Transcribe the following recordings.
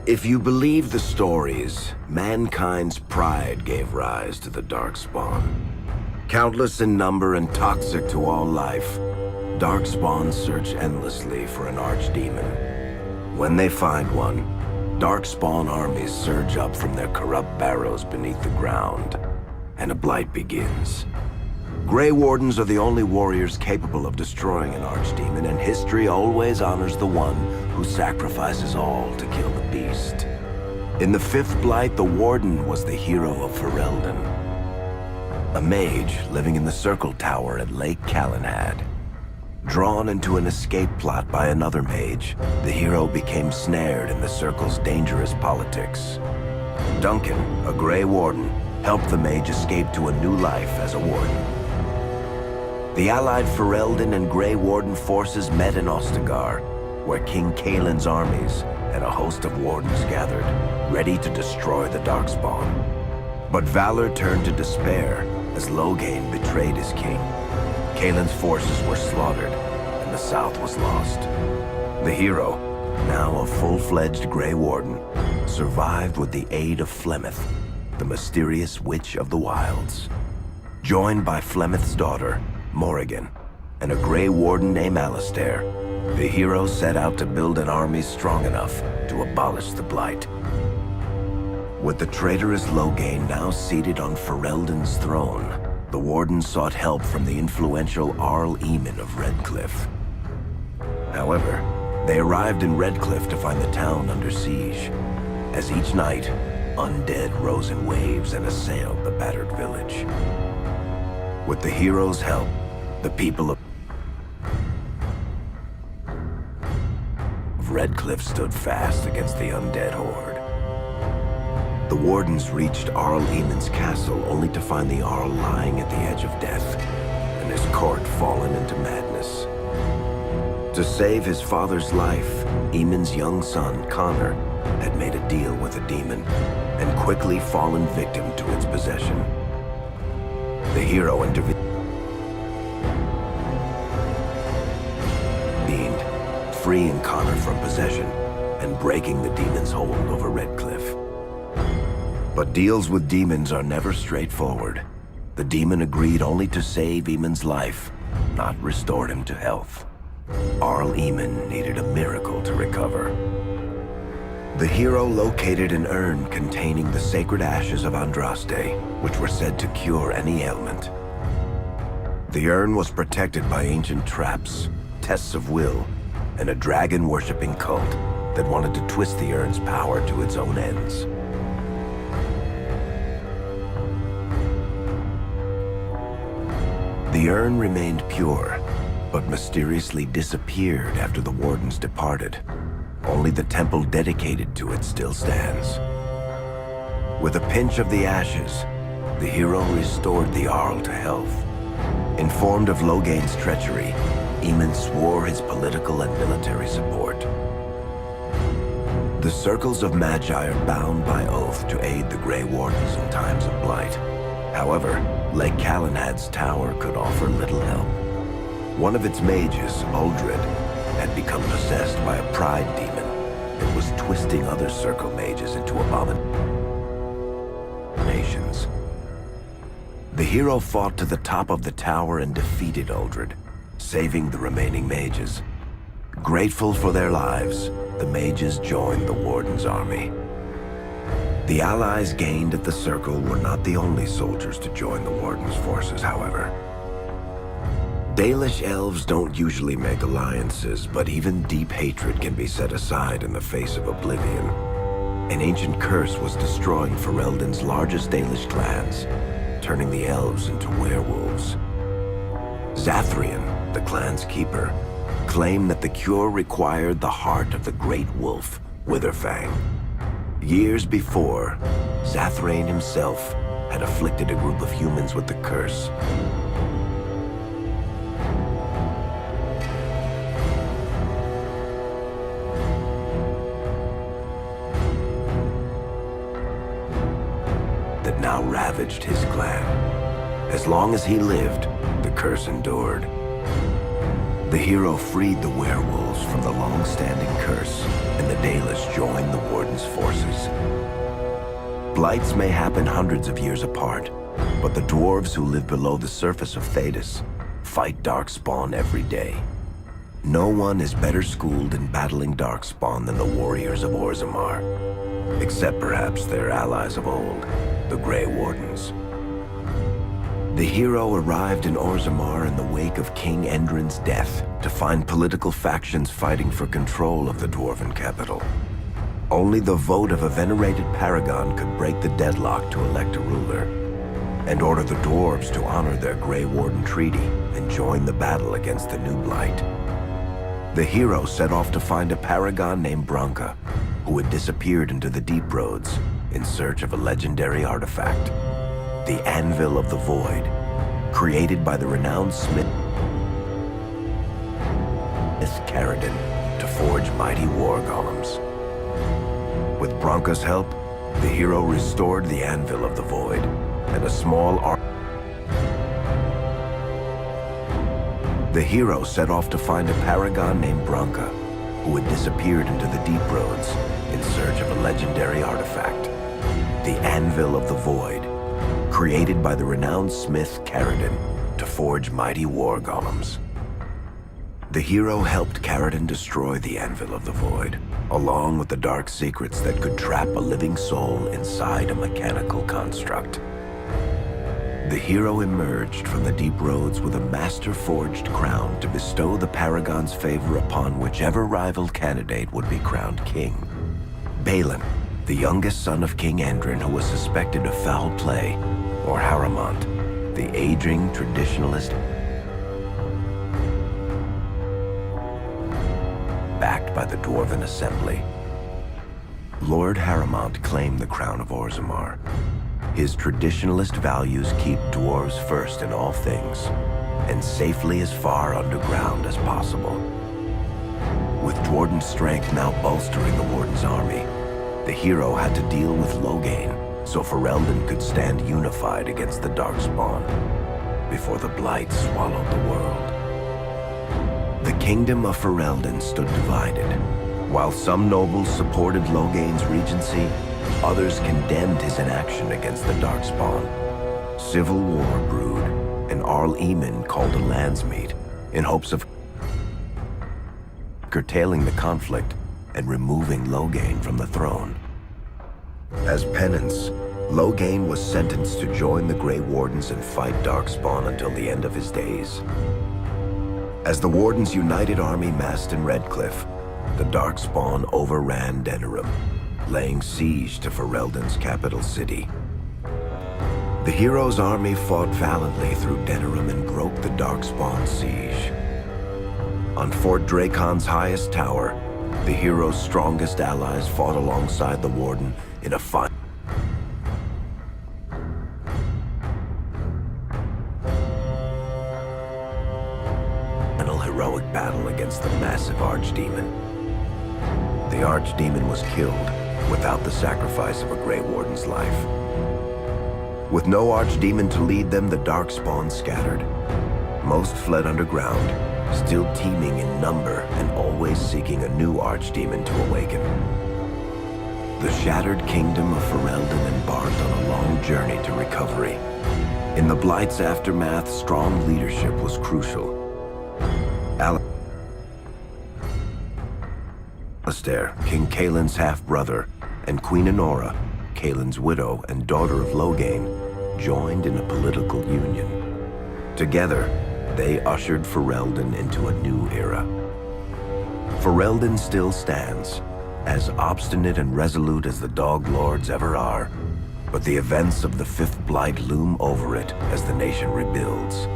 If you believe the stories, mankind's pride gave rise to the Darkspawn. Countless in number and toxic to all life, Darkspawn search endlessly for an archdemon. When they find one, Darkspawn armies surge up from their corrupt barrows beneath the ground, and a blight begins. Grey Wardens are the only warriors capable of destroying an archdemon, and history always honors the one who sacrifices all to kill the beast. In the fifth blight, the Warden was the hero of Ferelden, a mage living in the Circle Tower at Lake Calenhad. Drawn into an escape plot by another mage, the hero became snared in the Circle's dangerous politics. Duncan, a Grey Warden, helped the mage escape to a new life as a warden. The allied Ferelden and Grey Warden forces met in Ostagar, where King Kaelin's armies and a host of wardens gathered, ready to destroy the Darkspawn. But valor turned to despair as Loghain betrayed his king. Kaelin's forces were slaughtered, and the south was lost. The hero, now a full-fledged Grey Warden, survived with the aid of Flemeth, the mysterious witch of the wilds. Joined by Flemeth's daughter, Morrigan, and a Grey Warden named Alistair, the hero set out to build an army strong enough to abolish the Blight. With the traitorous Loghain now seated on Ferelden's throne, the Warden sought help from the influential Arl Eamon of Redcliffe. However, they arrived in Redcliffe to find the town under siege. As each night, undead rose in waves and assailed the battered village. With the hero's help, the people of Redcliffe stood fast against the undead horde. The Wardens reached Arl Eamon's castle only to find the Arl lying at the edge of death, and his court fallen into madness. To save his father's life, Eamon's young son, Connor, had made a deal with a demon, and quickly fallen victim to its possession. The hero intervened, freeing Connor from possession and breaking the demon's hold over Redcliffe. But deals with demons are never straightforward. The demon agreed only to save Eamon's life, not restored him to health. Arl Eamon needed a miracle to recover. The hero located an urn containing the sacred ashes of Andraste, which were said to cure any ailment. The urn was protected by ancient traps, tests of will, and a dragon-worshipping cult that wanted to twist the urn's power to its own ends. The urn remained pure, but mysteriously disappeared after the Wardens departed. Only the temple dedicated to it still stands. With a pinch of the ashes, the hero restored the Arl to health. Informed of Loghain's treachery, Eamon swore his political and military support. The circles of Magi are bound by oath to aid the Grey Wardens in times of blight. However, Lake Calenhad's tower could offer little help. One of its mages, Uldred, had become possessed by a pride demon and was twisting other circle mages into abominations. The hero fought to the top of the tower and defeated Uldred, saving the remaining mages. Grateful for their lives, the mages joined the Warden's army. The allies gained at the Circle were not the only soldiers to join the Warden's forces, however. Dalish elves don't usually make alliances, but even deep hatred can be set aside in the face of oblivion. An ancient curse was destroying Ferelden's largest Dalish clans, turning the elves into werewolves. Zathrian, the clan's keeper, claimed that the cure required the heart of the great wolf, Witherfang. Years before, Zathrain himself had afflicted a group of humans with the curse. That now ravaged his clan. As long as he lived, the curse endured. The hero freed the werewolves from the long-standing curse and the Dalis join the Warden's forces. Blights may happen hundreds of years apart, but the dwarves who live below the surface of Thedas fight Darkspawn every day. No one is better schooled in battling Darkspawn than the warriors of Orzammar, except perhaps their allies of old, the Grey Wardens. The hero arrived in Orzammar in the wake of King Endrin's death to find political factions fighting for control of the Dwarven capital. Only the vote of a venerated paragon could break the deadlock to elect a ruler, and order the dwarves to honor their Grey Warden treaty and join the battle against the new Blight. The hero set off to find a paragon named Branka, who had disappeared into the Deep Roads in search of a legendary artifact, the Anvil of the Void, created by the renowned smith Caridin to forge mighty war golems. With Branka's help, the hero restored the Anvil of the Void, and a small The hero set off to find a paragon named Branka, who had disappeared into the Deep Roads in search of a legendary artifact, the Anvil of the Void, created by the renowned smith Caridin to forge mighty war golems. The hero helped Caridin destroy the Anvil of the Void, along with the dark secrets that could trap a living soul inside a mechanical construct. The hero emerged from the Deep Roads with a master-forged crown to bestow the Paragon's favor upon whichever rival candidate would be crowned king. Balin, the youngest son of King Endrin who was suspected of foul play, or Haramont, the aging traditionalist backed by the Dwarven Assembly. Lord Haramont claimed the crown of Orzammar. His traditionalist values keep dwarves first in all things, and safely as far underground as possible. With Dwarden's strength now bolstering the Warden's army, the hero had to deal with Loghain, so Ferelden could stand unified against the Darkspawn, before the Blight swallowed the world. The kingdom of Ferelden stood divided. While some nobles supported Loghain's regency, others condemned his inaction against the Darkspawn. Civil war brewed, and Arl Eamon called a landsmeet in hopes of curtailing the conflict and removing Loghain from the throne. As penance, Loghain was sentenced to join the Grey Wardens and fight Darkspawn until the end of his days. As the Warden's united army massed in Redcliffe, the Darkspawn overran Denerim, laying siege to Ferelden's capital city. The hero's army fought valiantly through Denerim and broke the Darkspawn siege. On Fort Dracon's highest tower, the hero's strongest allies fought alongside the Warden in a final heroic battle against the massive Archdemon. The Archdemon was killed without the sacrifice of a Grey Warden's life. With no Archdemon to lead them, the Darkspawn scattered. Most fled underground, still teeming in number and always seeking a new Archdemon to awaken. The shattered kingdom of Ferelden embarked on a long journey to recovery. In the Blight's aftermath, strong leadership was crucial. Alistair, King Caelin's half-brother, and Queen Enora, Caelin's widow and daughter of Loghain, joined in a political union. Together, they ushered Ferelden into a new era. Ferelden still stands, as obstinate and resolute as the Dog Lords ever are, but the events of the Fifth Blight loom over it as the nation rebuilds.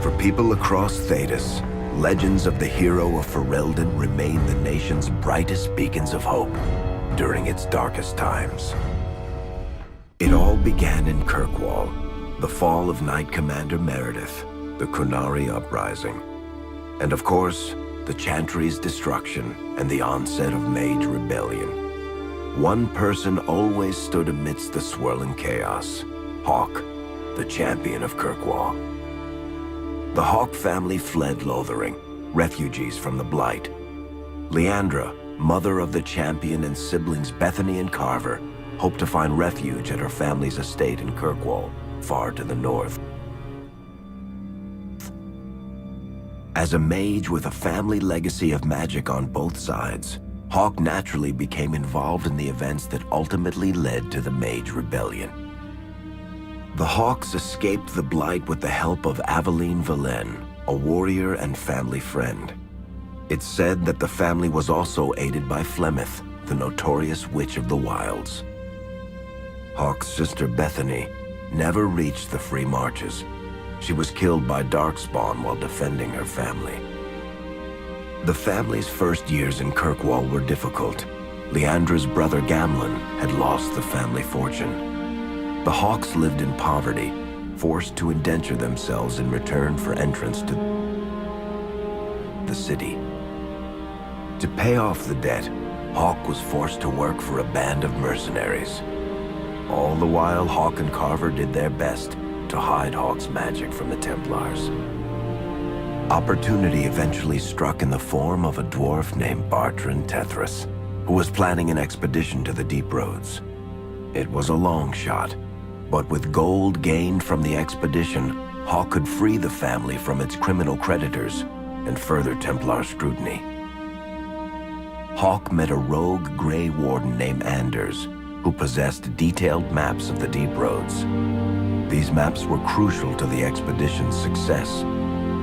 For people across Thedas, legends of the hero of Ferelden remain the nation's brightest beacons of hope during its darkest times. It all began in Kirkwall, the fall of Knight Commander Meredith, the Qunari uprising, and of course, the Chantry's destruction and the onset of Mage Rebellion. One person always stood amidst the swirling chaos: Hawke, the champion of Kirkwall. The Hawke family fled Lothering, refugees from the Blight. Leandra, mother of the champion and siblings Bethany and Carver, hoped to find refuge at her family's estate in Kirkwall, far to the north. As a mage with a family legacy of magic on both sides, Hawke naturally became involved in the events that ultimately led to the Mage Rebellion. The Hawks escaped the Blight with the help of Aveline Valenne, a warrior and family friend. It's said that the family was also aided by Flemeth, the notorious Witch of the Wilds. Hawke's sister Bethany never reached the Free Marches. She was killed by Darkspawn while defending her family. The family's first years in Kirkwall were difficult. Leandra's brother Gamlen had lost the family fortune. The Hawks lived in poverty, forced to indenture themselves in return for entrance to the city. To pay off the debt, Hawke was forced to work for a band of mercenaries. All the while, Hawke and Carver did their best to hide Hawke's magic from the Templars. Opportunity eventually struck in the form of a dwarf named Bartrand Tethras, who was planning an expedition to the Deep Roads. It was a long shot, but with gold gained from the expedition, Hawke could free the family from its criminal creditors and further Templar scrutiny. Hawke met a rogue Grey Warden named Anders, who possessed detailed maps of the Deep Roads. These maps were crucial to the expedition's success.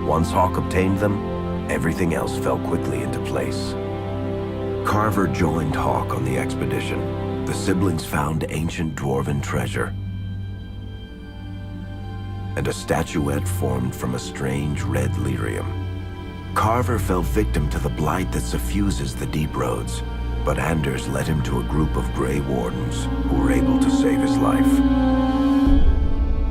Once Hawke obtained them, everything else fell quickly into place. Carver joined Hawke on the expedition. The siblings found ancient dwarven treasure and a statuette formed from a strange red lyrium. Carver fell victim to the blight that suffuses the Deep Roads, but Anders led him to a group of Grey Wardens who were able to save his life.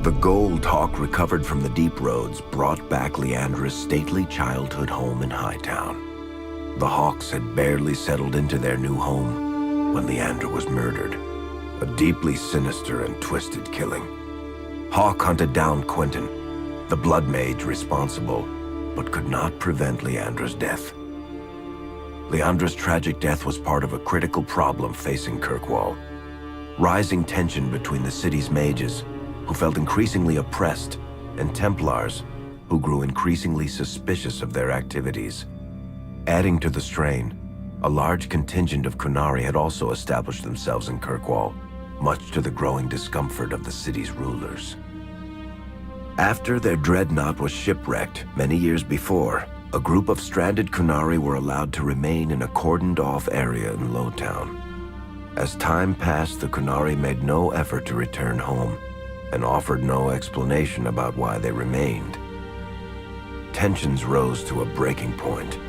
The gold Hawke recovered from the Deep Roads brought back Leandra's stately childhood home in Hightown. The Hawks had barely settled into their new home when Leandra was murdered, a deeply sinister and twisted killing. Hawke hunted down Quentin, the blood mage responsible, but could not prevent Leandra's death. Leandra's tragic death was part of a critical problem facing Kirkwall. Rising tension between the city's mages, who felt increasingly oppressed, and Templars, who grew increasingly suspicious of their activities. Adding to the strain, a large contingent of Qunari had also established themselves in Kirkwall, much to the growing discomfort of the city's rulers. After their dreadnought was shipwrecked many years before, a group of stranded Qunari were allowed to remain in a cordoned-off area in Lowtown. As time passed, the Qunari made no effort to return home, and offered no explanation about why they remained. Tensions rose to a breaking point.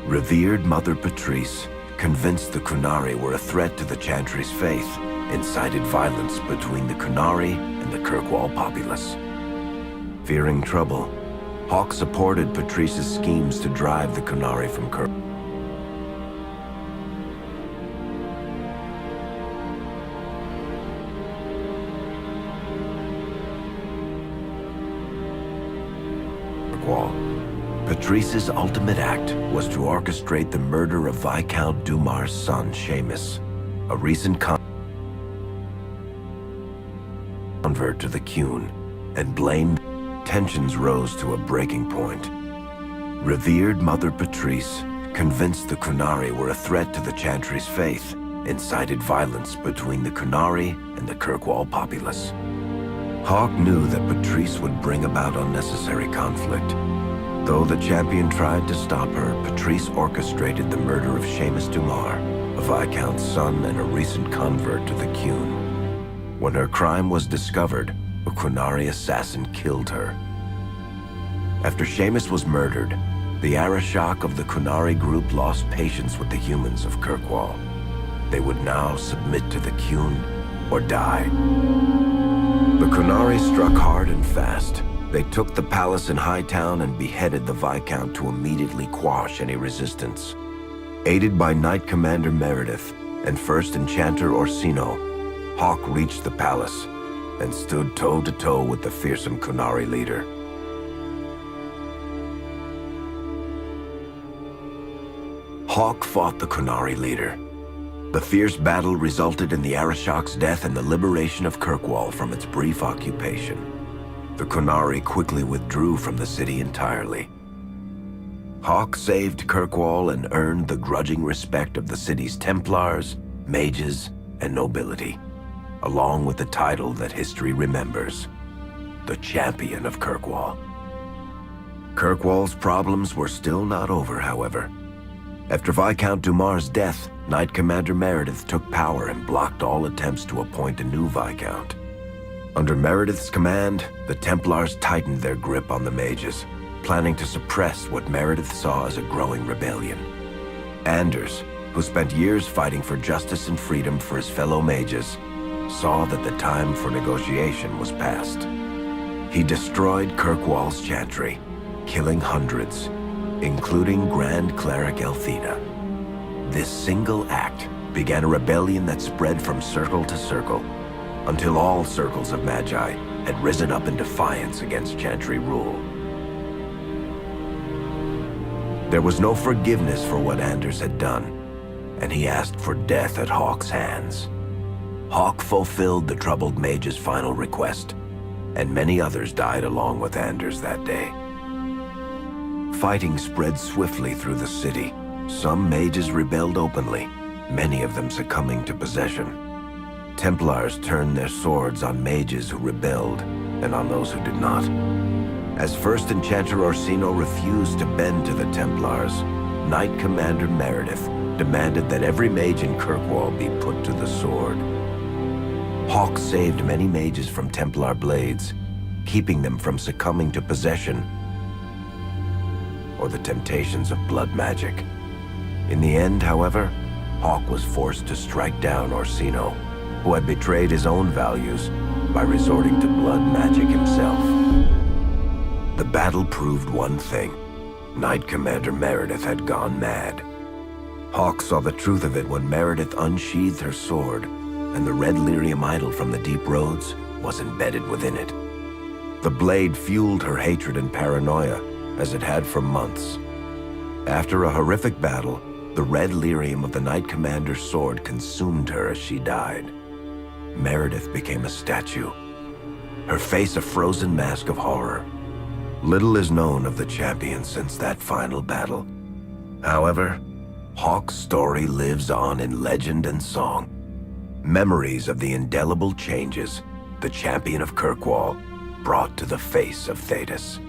Revered Mother Patrice, convinced the Qunari were a threat to the Chantry's faith, incited violence between the Qunari and the Kirkwall populace. Fearing trouble, Hawke supported Patrice's schemes to drive the Qunari from Kirkwall. Patrice's ultimate act was to orchestrate the murder of Viscount Dumar's son, Seamus, a recent convert to the Qun, and blamed. Tensions rose to a breaking point. Revered Mother Patrice, convinced the Qunari were a threat to the Chantry's faith, incited violence between the Qunari and the Kirkwall populace. Hawke knew that Patrice would bring about unnecessary conflict. Though the champion tried to stop her, Patrice orchestrated the murder of Seamus Dumar, a Viscount's son and a recent convert to the Qun. When her crime was discovered, a Qunari assassin killed her. After Seamus was murdered, the Arishok of the Qunari group lost patience with the humans of Kirkwall. They would now submit to the Qun or die. The Qunari struck hard and fast. They took the palace in Hightown and beheaded the Viscount to immediately quash any resistance. Aided by Knight Commander Meredith and First Enchanter Orsino, Hawke reached the palace and stood toe-to-toe with the fearsome Qunari leader. Hawk fought the Qunari leader. The fierce battle resulted in the Arishok's death and the liberation of Kirkwall from its brief occupation. The Qunari quickly withdrew from the city entirely. Hawk saved Kirkwall and earned the grudging respect of the city's Templars, mages, and nobility, along with the title that history remembers, the Champion of Kirkwall. Kirkwall's problems were still not over, however. After Viscount Dumar's death, Knight Commander Meredith took power and blocked all attempts to appoint a new Viscount. Under Meredith's command, the Templars tightened their grip on the mages, planning to suppress what Meredith saw as a growing rebellion. Anders, who spent years fighting for justice and freedom for his fellow mages, saw that the time for negotiation was past. He destroyed Kirkwall's chantry, killing hundreds, including Grand Cleric Elthina. This single act began a rebellion that spread from circle to circle, until all circles of Magi had risen up in defiance against chantry rule. There was no forgiveness for what Anders had done, and he asked for death at Hawk's hands. Hawk fulfilled the troubled mage's final request, and many others died along with Anders that day. Fighting spread swiftly through the city. Some mages rebelled openly, many of them succumbing to possession. Templars turned their swords on mages who rebelled and on those who did not. As First Enchanter Orsino refused to bend to the Templars, Knight Commander Meredith demanded that every mage in Kirkwall be put to the sword. Hawk saved many mages from Templar blades, keeping them from succumbing to possession or the temptations of blood magic. In the end, however, Hawk was forced to strike down Orsino, who had betrayed his own values by resorting to blood magic himself. The battle proved one thing: Knight Commander Meredith had gone mad. Hawk saw the truth of it when Meredith unsheathed her sword, and the red lyrium idol from the Deep Roads was embedded within it. The blade fueled her hatred and paranoia, as it had for months. After a horrific battle, the red lyrium of the Knight Commander's sword consumed her as she died. Meredith became a statue, her face a frozen mask of horror. Little is known of the champion since that final battle. However, Hawk's story lives on in legend and song. Memories of the indelible changes the champion of Kirkwall brought to the face of Thedas.